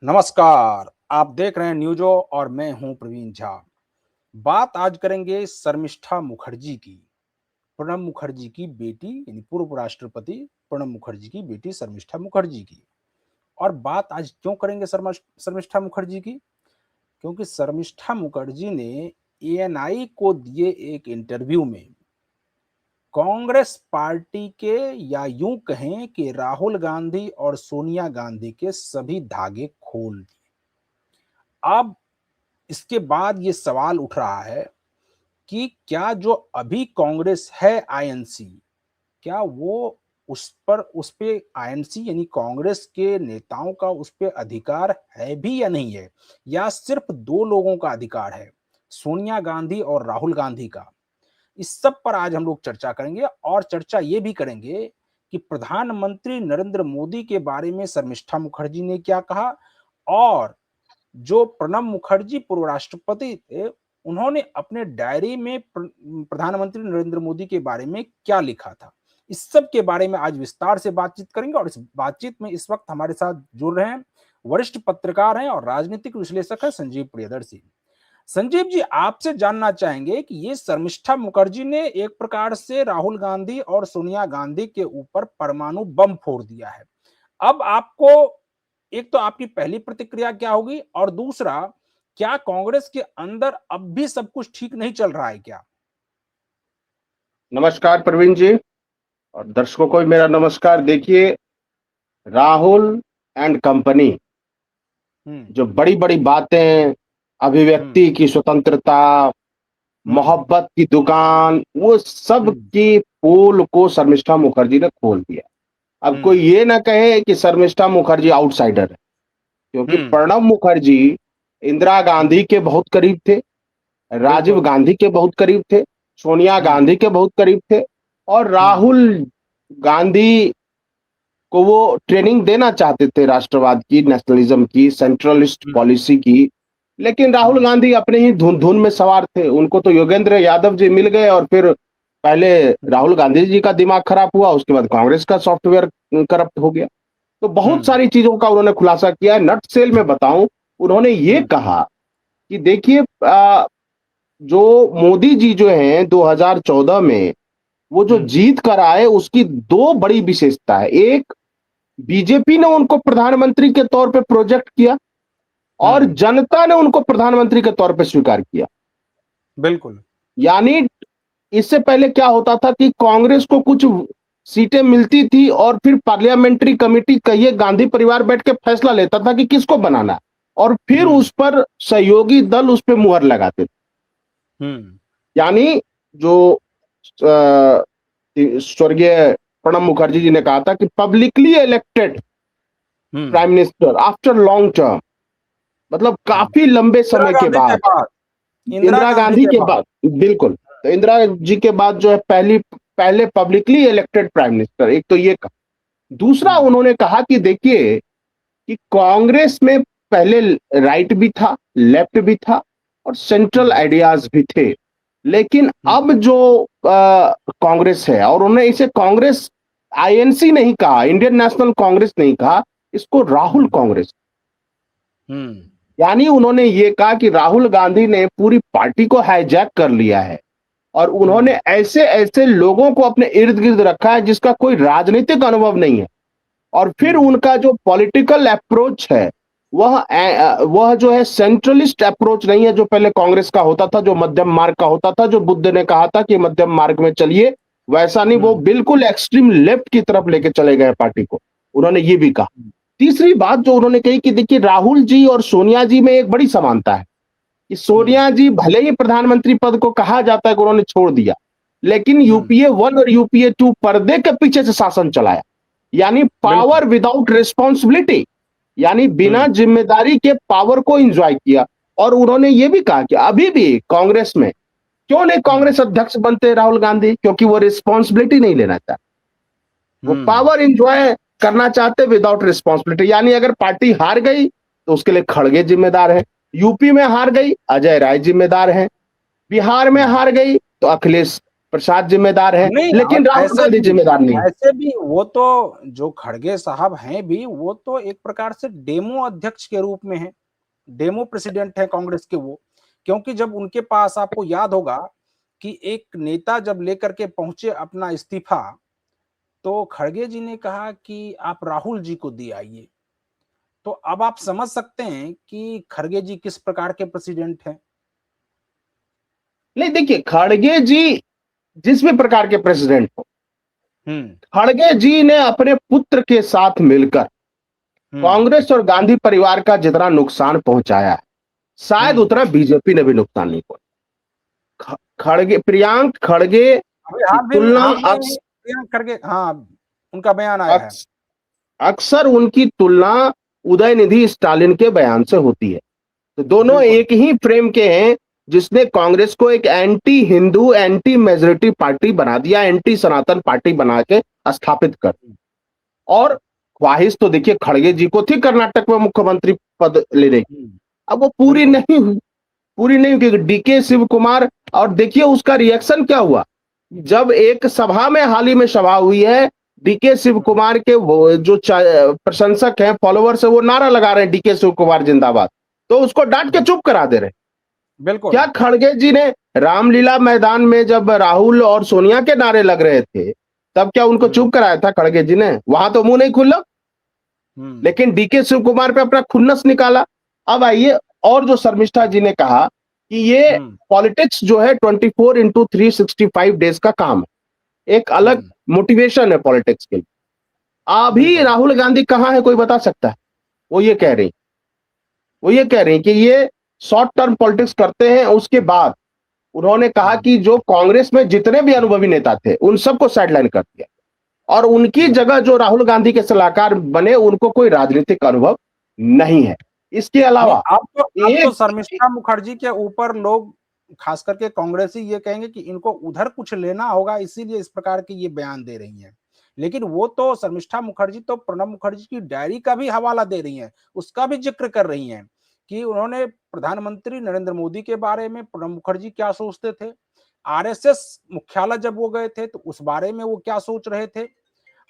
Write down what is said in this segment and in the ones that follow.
नमस्कार। आप देख रहे हैं न्यूज़ो और मैं हूं प्रवीण झा। बात आज करेंगे शर्मिष्ठा मुखर्जी की। प्रणब मुखर्जी की बेटी यानी पूर्व राष्ट्रपति प्रणब मुखर्जी की बेटी शर्मिष्ठा मुखर्जी की। और बात आज क्यों करेंगे शर्मिष्ठा मुखर्जी की? क्योंकि शर्मिष्ठा मुखर्जी ने एएनआई को दिए एक इंटरव्यू में कांग्रेस पार्टी के, या यूं कहें कि राहुल गांधी और सोनिया गांधी के सभी धागे खोल दिए। अब इसके बाद ये सवाल उठ रहा है कि क्या जो अभी कांग्रेस है आईएनसी, क्या वो उस पे आईएनसी यानी कांग्रेस के नेताओं का उस पे अधिकार है भी या नहीं है, या सिर्फ दो लोगों का अधिकार है, सोनिया गांधी और राहुल गांधी का। इस सब पर आज हम लोग चर्चा करेंगे और चर्चा ये भी करेंगे कि प्रधानमंत्री नरेंद्र मोदी के बारे में शर्मिष्ठा मुखर्जी ने क्या कहा, और जो प्रणब मुखर्जी पूर्व राष्ट्रपति थे, उन्होंने अपने डायरी में प्रधानमंत्री नरेंद्र मोदी के बारे में क्या लिखा था। इस सब के बारे में आज विस्तार से बातचीत करेंगे। और इस बातचीत में इस वक्त हमारे साथ जुड़ रहे हैं वरिष्ठ पत्रकार हैं और राजनीतिक विश्लेषक हैं संजीव प्रियदर्शी। संजीव जी, आपसे जानना चाहेंगे कि ये शर्मिष्ठा मुखर्जी ने एक प्रकार से राहुल गांधी और सोनिया गांधी के ऊपर परमाणु बम फोड़ दिया है। अब आपको, एक तो आपकी पहली प्रतिक्रिया क्या होगी, और दूसरा, क्या कांग्रेस के अंदर अब भी सब कुछ ठीक नहीं चल रहा है क्या? नमस्कार प्रवीण जी, और दर्शकों को भी मेरा नमस्कार। देखिए, राहुल एंड कंपनी जो बड़ी बड़ी बातें, अभिव्यक्ति की स्वतंत्रता, मोहब्बत की दुकान, वो सब की पोल को शर्मिष्ठा मुखर्जी ने खोल दिया। अब कोई ये ना कहे कि शर्मिष्ठा मुखर्जी आउटसाइडर है, क्योंकि प्रणब मुखर्जी इंदिरा गांधी के बहुत करीब थे, राजीव गांधी के बहुत करीब थे, सोनिया गांधी के बहुत करीब थे, और राहुल गांधी को वो ट्रेनिंग देना चाहते थे राष्ट्रवाद की, नेशनलिज्म की, सेंट्रलिस्ट पॉलिसी की। लेकिन राहुल गांधी अपने ही धुन में सवार थे। उनको तो योगेंद्र यादव जी मिल गए, और फिर पहले राहुल गांधी जी का दिमाग खराब हुआ, उसके बाद कांग्रेस का सॉफ्टवेयर करप्ट हो गया। तो बहुत सारी चीजों का उन्होंने खुलासा किया है। नट सेल में बताऊं, उन्होंने ये कहा कि देखिए, जो मोदी जी जो हैं 2014 में वो जो जीत कर आए, उसकी दो बड़ी विशेषता है। एक, बीजेपी ने उनको प्रधानमंत्री के तौर पे प्रोजेक्ट किया, और जनता ने उनको प्रधानमंत्री के तौर पे स्वीकार किया। बिल्कुल। यानी इससे पहले क्या होता था कि कांग्रेस को कुछ सीटें मिलती थी, और फिर पार्लियामेंट्री कमेटी, कहिए गांधी परिवार, बैठ के फैसला लेता था कि किसको बनाना है, और फिर उस पर सहयोगी दल उस पर मुहर लगाते थे। यानी जो स्वर्गीय प्रणब मुखर्जी जी ने कहा था कि publicly elected prime minister after long term, मतलब काफी लंबे समय के बाद, इंदिरा गांधी के बाद, बिल्कुल। तो इंदिरा जी के बाद जो है पहले पब्लिकली इलेक्टेड प्राइम मिनिस्टर, एक तो ये कहा। दूसरा, उन्होंने कहा कि देखिए कि कांग्रेस में पहले राइट भी था, लेफ्ट भी था, और सेंट्रल आइडियाज भी थे। लेकिन अब जो कांग्रेस है, और उन्होंने इसे कांग्रेस आईएनसी नहीं कहा, इंडियन नेशनल कांग्रेस नहीं कहा, इसको राहुल कांग्रेस। यानी उन्होंने ये कहा कि राहुल गांधी ने पूरी पार्टी को हाईजैक कर लिया है, और उन्होंने ऐसे ऐसे लोगों को अपने इर्द गिर्द रखा है जिसका कोई राजनीतिक अनुभव नहीं है, और फिर उनका जो पॉलिटिकल अप्रोच है वह जो है सेंट्रलिस्ट अप्रोच नहीं है, जो पहले कांग्रेस का होता था, जो मध्यम मार्ग का होता था, जो बुद्ध ने कहा था कि मध्यम मार्ग में चलिए, वैसा नहीं। वो बिल्कुल एक्सट्रीम लेफ्ट की तरफ लेके चले गए पार्टी को, उन्होंने ये भी कहा। तीसरी बात जो उन्होंने कही कि देखिए, राहुल जी और सोनिया जी में एक बड़ी समानता है कि सोनिया जी भले ही प्रधानमंत्री पद को कहा जाता है कि उन्होंने छोड़ दिया, लेकिन यूपीए 1 और यूपीए 2 पर्दे के पीछे से शासन चलाया। यानी पावर विदाउट रिस्पॉन्सिबिलिटी, यानी बिना जिम्मेदारी के पावर को एंजॉय किया। और उन्होंने ये भी कहा कि अभी भी कांग्रेस में क्यों नहीं कांग्रेस अध्यक्ष बनते राहुल गांधी, क्योंकि वो रिस्पॉन्सिबिलिटी नहीं लेना चाहते, वो पावर एंजॉय करना चाहते विदाउट रिस्पॉन्सिबिलिटी। यानी अगर पार्टी हार गई तो उसके लिए खड़गे जिम्मेदार है, यूपी में हार गई अजय राय जिम्मेदार हैं, बिहार में हार गई तो अखिलेश प्रसाद जिम्मेदार है, नहीं, लेकिन राहुल गांधी जिम्मेदार नहीं। ऐसे भी वो तो जो खड़गे साहब हैं भी, वो तो एक प्रकार से डेमो अध्यक्ष के रूप में है, डेमो प्रेसिडेंट है कांग्रेस के वो। क्योंकि जब उनके पास, आपको याद होगा कि एक नेता जब लेकर के पहुंचे अपना इस्तीफा, तो खड़गे जी ने कहा कि आप राहुल जी को दे आइए। तो अब आप समझ सकते हैं कि खड़गे जी किस प्रकार के प्रेसिडेंट हैं। नहीं, देखिए, खड़गे जी जिस भी प्रकार के प्रेसिडेंट हो, हम्म खड़गे जी ने अपने पुत्र के साथ मिलकर हम्म कांग्रेस और गांधी परिवार का जितना नुकसान पहुंचाया है, शायद हम्म उतना बीजेपी ने भी नुकसान नहीं पहुंचा। खड़गे, प्रियांक खड़गे अभी की तुलना हाल में प्रियंक खड़गे, हाँ, उनका बयान आया है। अक्स, अक्सर उनकी तुलना उदयनिधि स्टालिन के बयान से होती है। तो दोनों बिल्कुल। एक ही फ्रेम के हैं, जिसने कांग्रेस को एक anti Hindu, anti majority party बना दिया, एंटी सनातन पार्टी बना के स्थापित कर। और ख्वाहिश तो देखिए खड़गे जी को थी कर्नाटक में मुख्यमंत्री पद लेने की, अब वो पूरी बिल्कुल। नहीं हुई, पूरी नहीं हुई। डीके शिव कुमार, और देखिए उसका रिएक्शन क्या हुआ जब एक सभा में, हाल ही में सभा हुई है, डीके शिव कुमार के वो जो प्रशंसक हैं, फॉलोअर्स है, वो नारा लगा रहे हैं डीके शिव कुमार जिंदाबाद, तो उसको डांट के चुप करा दे रहे हैं। बिल्कुल। क्या खड़गे जी ने रामलीला मैदान में जब राहुल और सोनिया के नारे लग रहे थे, तब क्या उनको चुप कराया था खड़गे जी ने? वहां तो मुंह नहीं खुला, लेकिन डीके शिव कुमार पे अपना खुन्नस निकाला। अब आइए, और जो शर्मिष्ठा जी ने कहा कि ये पॉलिटिक्स जो है 24/365 डेज का काम है, एक अलग मोटिवेशन है पॉलिटिक्स के लिए। अभी राहुल गांधी कहां है, कोई बता सकता है? वो ये कह रही वो ये कह रही कि ये शॉर्ट टर्म पॉलिटिक्स करते हैं। उसके बाद उन्होंने कहा कि जो कांग्रेस में जितने भी अनुभवी नेता थे, उन सबको साइडलाइन कर दिया, और उनकी जगह जो राहुल गांधी के सलाहकार बने, उनको कोई राजनीतिक अनुभव नहीं है। इसके नहीं, अलावा अब तो एक शर्मिष्ठा मुखर्जी के ऊपर लोग, खास करके कांग्रेसी, ये कहेंगे कि इनको उधर कुछ लेना होगा, इसीलिए इस प्रकार के ये बयान दे रही हैं। लेकिन वो तो शर्मिष्ठा मुखर्जी तो प्रणब मुखर्जी की डायरी का भी हवाला दे रही हैं, उसका भी जिक्र कर रही हैं कि उन्होंने प्रधानमंत्री नरेंद्र मोदी के बारे में प्रणब मुखर्जी क्या सोचते थे, आरएसएस मुख्यालय जब वो गए थे तो उस बारे में वो क्या सोच रहे थे,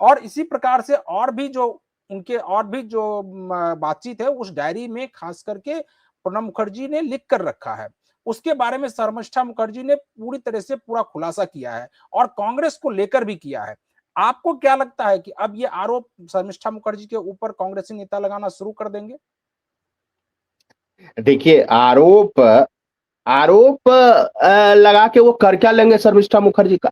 और इसी प्रकार से और भी जो उनके और भी जो बातचीत है उस डायरी में खास करके प्रणब मुखर्जी ने लिख कर रखा है। उसके बारे में शर्मिष्ठा मुखर्जी ने पूरी तरह से पूरा खुलासा किया है और कांग्रेस को लेकर भी किया है। आपको क्या लगता है कि अब ये आरोप शर्मिष्ठा मुखर्जी के ऊपर कांग्रेसी नेता लगाना शुरू कर देंगे? देखिए, आरोप आरोप लगा के वो कर क्या लेंगे शर्मिष्ठा मुखर्जी का?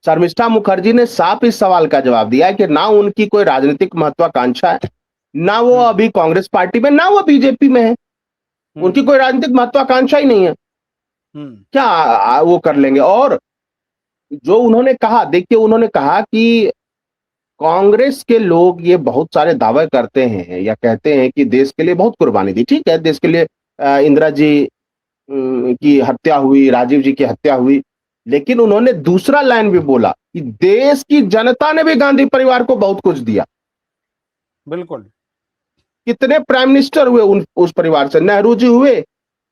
शर्मिष्ठा मुखर्जी ने साफ इस सवाल का जवाब दिया है कि ना उनकी कोई राजनीतिक महत्वाकांक्षा है, ना वो अभी कांग्रेस पार्टी में, ना वो बीजेपी में है। उनकी कोई राजनीतिक महत्वाकांक्षा ही नहीं है। क्या वो कर लेंगे? और जो उन्होंने कहा, देखिए, उन्होंने कहा कि कांग्रेस के लोग ये बहुत सारे दावे करते हैं या कहते हैं कि देश के लिए बहुत कुर्बानी दी। ठीक है, देश के लिए इंदिरा जी की हत्या हुई, राजीव जी की हत्या हुई, लेकिन उन्होंने दूसरा लाइन भी बोला कि देश की जनता ने भी गांधी परिवार को बहुत कुछ दिया। बिल्कुल। कितने प्राइम मिनिस्टर हुए उस परिवार से? नेहरू जी हुए,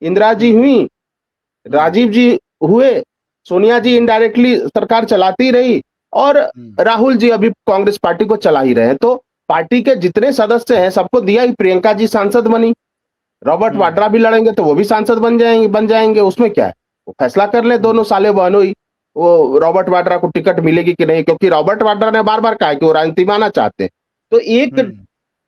इंदिरा जी हुई, राजीव जी हुए, सोनिया जी इनडायरेक्टली सरकार चलाती रही, और राहुल जी अभी कांग्रेस पार्टी को चला ही रहे हैं। तो पार्टी के जितने सदस्य हैं सबको दिया ही। प्रियंका जी सांसद बनी, रॉबर्ट वाड्रा भी लड़ेंगे तो वो भी सांसद बन जाएंगे। उसमें क्या है, वो फैसला कर ले, दोनों साले बहनों ही। वो रॉबर्ट वाड्रा को टिकट मिलेगी कि नहीं, क्योंकि रॉबर्ट वाड्रा ने बार बार कहा कि वो राजनीति में आना चाहते हैं। तो एक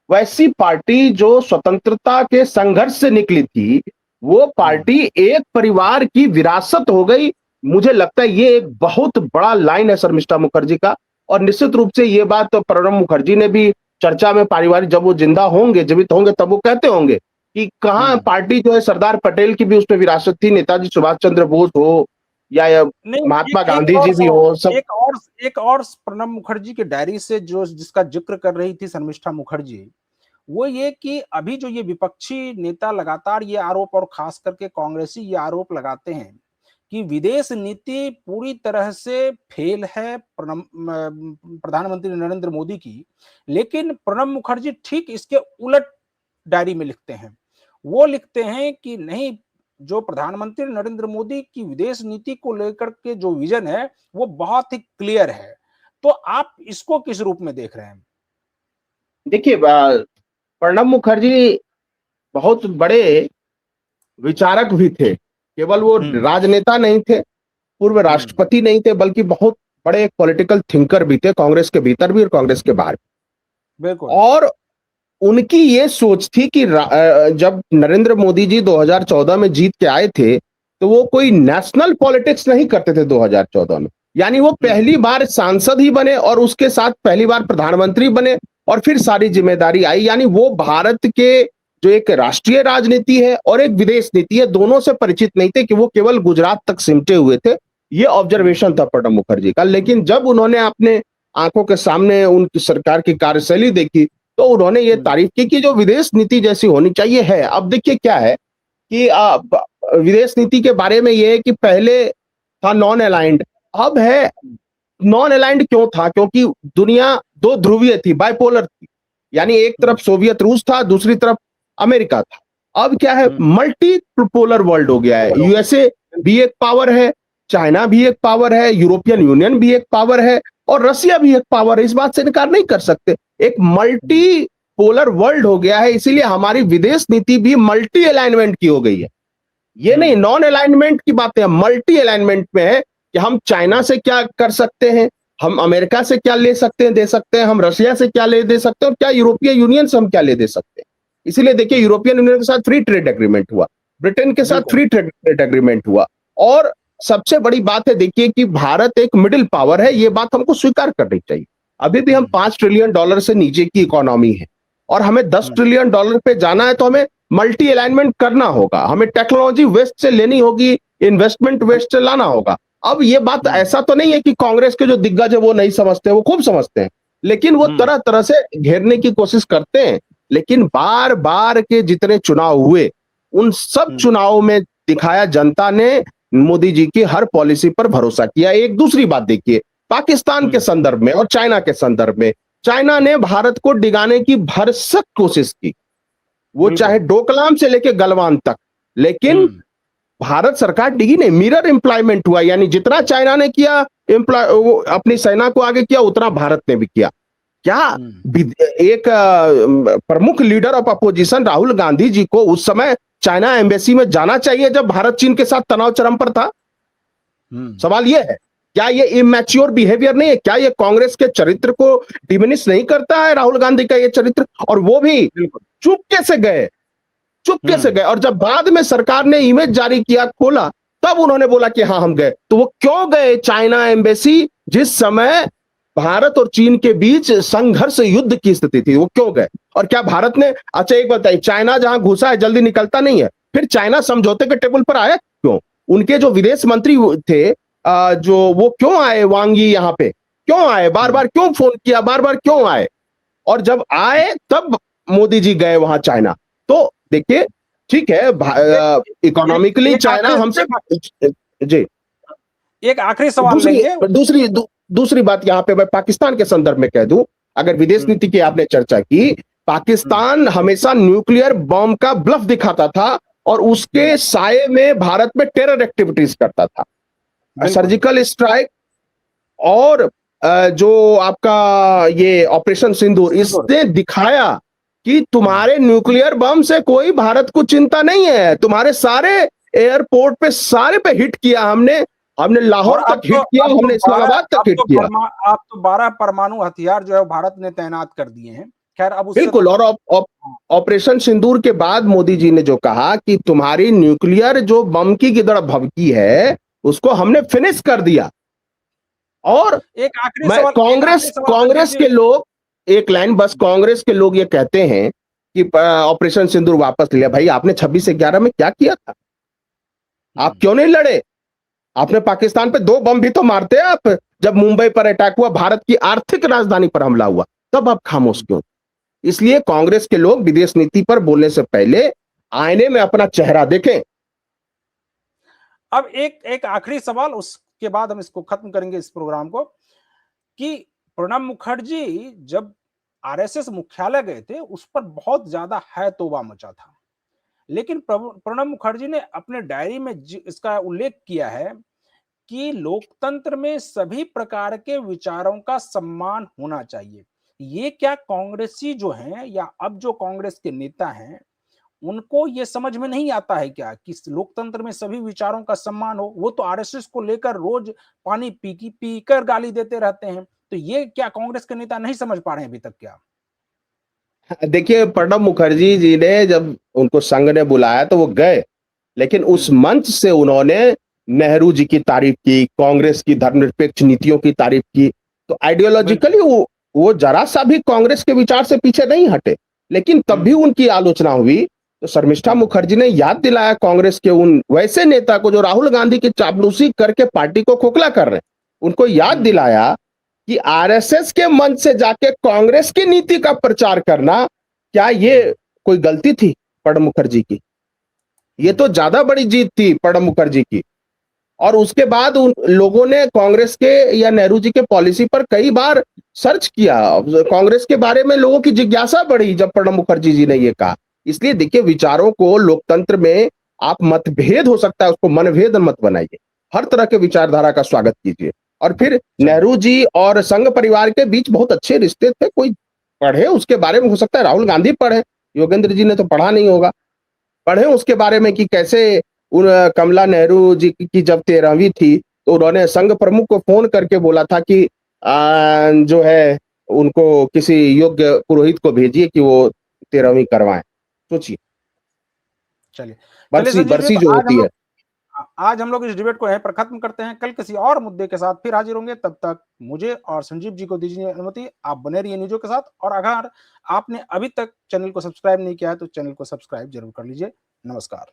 वैसी पार्टी जो स्वतंत्रता के संघर्ष से निकली थी, वो पार्टी एक परिवार की विरासत हो गई। मुझे लगता है ये एक बहुत बड़ा लाइन है शर्मिष्ठा मुखर्जी का। और निश्चित रूप से ये बात तो प्रणब मुखर्जी ने भी चर्चा में, पारिवारिक, जब वो जिंदा होंगे, जीवित होंगे, तब वो कहते होंगे कि कहां पार्टी जो है, सरदार पटेल की भी उसमें विरासत थी, नेताजी सुभाष चंद्र बोस हो या नहीं, महात्मा गांधी जी भी हो, सब। एक और प्रणब मुखर्जी की डायरी से जो जिसका जिक्र कर रही थी शर्मिष्ठा मुखर्जी, वो ये कि अभी जो ये विपक्षी नेता लगातार ये आरोप, और खास करके कांग्रेसी ये आरोप लगाते हैं कि विदेश नीति पूरी तरह से फेल है प्रधानमंत्री नरेंद्र मोदी की, लेकिन प्रणब मुखर्जी ठीक इसके उलट डायरी में लिखते हैं। वो लिखते हैं कि नहीं, जो प्रधानमंत्री नरेंद्र मोदी की विदेश नीति को लेकर के जो विजन है वो बहुत ही क्लियर है। तो आप इसको किस रूप में देख रहे हैं? देखिए, प्रणब मुखर्जी बहुत बड़े विचारक भी थे। केवल वो राजनेता नहीं थे, पूर्व राष्ट्रपति नहीं थे, बल्कि बहुत बड़े पॉलिटिकल थिंकर भी थे, कांग्रेस के भीतर भी और कांग्रेस के बाहर भी। बिल्कुल। और उनकी ये सोच थी कि जब नरेंद्र मोदी जी 2014 में जीत के आए थे, तो वो कोई नेशनल पॉलिटिक्स नहीं करते थे 2014 में। यानी वो पहली बार सांसद ही बने और उसके साथ पहली बार प्रधानमंत्री बने और फिर सारी जिम्मेदारी आई। यानी वो भारत के जो एक राष्ट्रीय राजनीति है और एक विदेश नीति है, दोनों से परिचित नहीं थे, कि वो केवल गुजरात तक सिमटे हुए थे। ये ऑब्जर्वेशन था प्रणब मुखर्जी का। लेकिन जब उन्होंने अपने आंखों के सामने उनकी सरकार की कार्यशैली देखी, तो उन्होंने ये तारीफ की कि जो विदेश नीति जैसी होनी चाहिए है। अब देखिए क्या है कि विदेश नीति के बारे में ये है कि पहले था नॉन अलाइंड, अब है नॉन अलाइंड। क्यों था? क्योंकि दुनिया दो ध्रुवीय थी, बाइपोलर थी। यानी एक तरफ सोवियत रूस था, दूसरी तरफ अमेरिका था। अब क्या है, मल्टी पोलर वर्ल्ड हो गया है। यूएसए भी एक पावर है, चाइना भी एक पावर है, यूरोपियन यूनियन भी एक पावर है और रसिया भी एक पावर है। इस बात से इनकार नहीं कर सकते। एक मल्टी पोलर वर्ल्ड हो गया है, इसीलिए हमारी विदेश नीति भी मल्टी अलाइनमेंट की हो गई है। ये नहीं नॉन अलाइनमेंट की बात है, मल्टी अलाइनमेंट में है कि हम चाइना से क्या कर सकते हैं, हम अमेरिका से क्या ले सकते हैं, दे सकते हैं, हम रशिया से क्या ले दे सकते हैं और क्या यूरोपीय यूनियन से हम क्या ले दे सकते हैं। इसीलिए देखिए, यूरोपियन यूनियन के साथ फ्री ट्रेड एग्रीमेंट हुआ, ब्रिटेन के साथ फ्री ट्रेड एग्रीमेंट हुआ। और सबसे बड़ी बात है, देखिए कि भारत एक मिडिल पावर है, ये बात हमको स्वीकार करनी चाहिए। अभी भी हम $5 ट्रिलियन से नीचे की इकोनॉमी है और हमें $10 ट्रिलियन पे जाना है, तो हमें मल्टी अलाइनमेंट करना होगा, हमें टेक्नोलॉजी वेस्ट से लेनी होगी, इन्वेस्टमेंट वेस्ट से लाना होगा। अब ये बात ऐसा तो नहीं है कि कांग्रेस के जो दिग्गज है वो नहीं समझते, वो खूब समझते हैं, लेकिन वो तरह तरह से घेरने की कोशिश करते हैं। लेकिन बार बार के जितने चुनाव हुए, उन सब चुनावों में दिखाया जनता ने मोदी जी की हर पॉलिसी पर भरोसा किया। एक दूसरी बात देखिए, पाकिस्तान के संदर्भ में और चाइना के संदर्भ में, चाइना ने भारत को डिगाने की भरसक कोशिश की, वो चाहे डोकलाम से लेके गलवान तक, लेकिन भारत सरकार डिगी नहीं। मिरर एम्प्लॉयमेंट हुआ, यानी जितना चाइना ने किया अपनी सेना को आगे किया, उतना भारत ने भी किया। क्या एक प्रमुख leader of opposition Rahul Gandhi ji को उस समय चाइना एम्बेसी में जाना चाहिए जब भारत चीन के साथ तनाव चरम पर था? सवाल यह है, क्या ये इमैच्योर बिहेवियर नहीं है? क्या ये कांग्रेस के चरित्र को डिमिनिश नहीं करता है, राहुल गांधी का ये चरित्र? और वो भी चुपके से गए, चुपके से गए। और जब बाद में सरकार ने इमेज जारी किया, खोला, तब उन्होंने बोला कि हाँ हम गए। तो वो क्यों गए चाइना एम्बेसी, जिस समय भारत और चीन के बीच संघर्ष युद्ध की स्थिति थी? वो क्यों गए? और क्या भारत ने, अच्छा एक बताइए, चाइना जहां घुसा है जल्दी निकलता नहीं है, फिर चाइना समझौते के टेबल पर आया क्यों? उनके जो विदेश मंत्री थे, जो वो क्यों आए वांग यी, यहां पे क्यों आए, बार बार क्यों फोन किया, बार बार क्यों आए? और जब आए तब मोदी जी गए वहां चाइना। तो देखिए, ठीक है, इकोनॉमिकली चाइना हमसे, जी एक आखिरी सवाल लेंगे। दूसरी बात यहां पे मैं पाकिस्तान के संदर्भ में कह दूं, अगर विदेश नीति की आपने चर्चा की, पाकिस्तान हमेशा न्यूक्लियर बॉम्ब का ब्लफ दिखाता था और उसके साये में भारत में टेरर एक्टिविटीज करता था। सर्जिकल स्ट्राइक और जो आपका ये ऑपरेशन सिंदूर, इसने दिखाया कि तुम्हारे न्यूक्लियर बम से कोई भारत को चिंता नहीं है। तुम्हारे सारे एयरपोर्ट पे, सारे पे हिट किया हमने लाहौर तक हिट किया, हमने इस्लामाबाद तक हिट किया। आप तो 12 परमाणु हथियार जो है भारत ने तैनात कर दिए हैं। खैर, अब बिल्कुल। और ऑपरेशन सिंदूर के बाद मोदी जी ने जो कहा कि तुम्हारी न्यूक्लियर जो बम की गिदड़ भभकी है, उसको हमने फिनिश कर दिया। और एक आखिरी सवाल, कांग्रेस के लोग, एक लाइन बस, कांग्रेस के लोग ये कहते हैं कि ऑपरेशन सिंदूर वापस लिया। भाई, आपने 26/11 में क्या किया था? आप क्यों नहीं लड़े? आपने पाकिस्तान पे 2 बम भी तो मारते आप। जब मुंबई पर अटैक हुआ, भारत की आर्थिक राजधानी पर हमला हुआ, तब आप खामोश क्यों? इसलिए कांग्रेस के लोग विदेश नीति पर बोलने से पहले आईने में अपना चेहरा देखें। अब एक आखिरी सवाल, उसके बाद हम इसको खत्म करेंगे इस प्रोग्राम को, कि प्रणब मुखर्जी जब आरएसएस मुख्यालय गए थे, उस पर बहुत ज्यादा है तोबा मचा था। लेकिन प्रणब मुखर्जी ने अपने डायरी में इसका उल्लेख किया है कि लोकतंत्र में सभी प्रकार के विचारों का सम्मान होना चाहिए। ये क्या कांग्रेसी जो हैं या अब जो कांग्रेस के नेता हैं, उनको ये समझ में नहीं आता है क्या कि लोकतंत्र में सभी विचारों का सम्मान हो? वो तो आरएसएस को लेकर रोज पानी पीकर गाली देते रहते हैं। तो ये क्या कांग्रेस के नेता नहीं समझ पा रहे हैं अभी तक क्या? देखिए, प्रणब मुखर्जी जी ने जब उनको संघ ने बुलाया तो वो गए, लेकिन उस मंच से उन्होंने नेहरू जी की तारीफ की, कांग्रेस की धर्मनिरपेक्ष नीतियों की तारीफ की। तो आइडियोलॉजिकली वो जरा सा भी कांग्रेस के विचार से पीछे नहीं हटे, लेकिन तब भी उनकी आलोचना हुई तो शर्मिष्ठा मुखर्जी ने याद दिलाया कांग्रेस के उन वैसे नेता को जो राहुल गांधी की चापलूसी करके पार्टी को खोखला कर रहे हैं, उनको याद दिलाया कि आरएसएस के मंच से जाके कांग्रेस की नीति का प्रचार करना, क्या ये कोई गलती थी प्रणब मुखर्जी की? ये तो ज्यादा बड़ी जीत थी प्रणब मुखर्जी की। और उसके बाद उन लोगों ने कांग्रेस के या नेहरू जी के पॉलिसी पर कई बार सर्च किया। कांग्रेस के बारे में लोगों की जिज्ञासा बढ़ी जब प्रणब मुखर्जी जी ने ये कहा। इसलिए देखिए, विचारों को लोकतंत्र में आप मतभेद हो सकता है, उसको मनभेद मत बनाइए। हर तरह के विचारधारा का स्वागत कीजिए। और फिर नेहरू जी और संघ परिवार के बीच बहुत अच्छे रिश्ते थे। कोई पढ़े उसके बारे में, हो सकता है राहुल गांधी पढ़े, योगेंद्र जी ने तो पढ़ा नहीं होगा, पढ़े उसके बारे में कि कैसे उन कमला नेहरू जी की जब 13वीं थी तो उन्होंने संघ प्रमुख को फोन करके बोला था कि जो है उनको किसी योग्य पुरोहित को भेजिए कि वो 13वीं करवाएं। सोचिए, चलिए बरसी संजीव जी, बरसी तो जो होती है। आज हम लोग इस डिबेट को यहीं पर खत्म करते हैं। कल किसी और मुद्दे के साथ फिर हाजिर होंगे। तब तक मुझे और संजीव जी को दीजिए अनुमति। आप बने रहिए न्यूज़ों के साथ, और अगर आपने अभी तक चैनल को सब्सक्राइब नहीं किया है तो चैनल को सब्सक्राइब जरूर कर लीजिए। नमस्कार।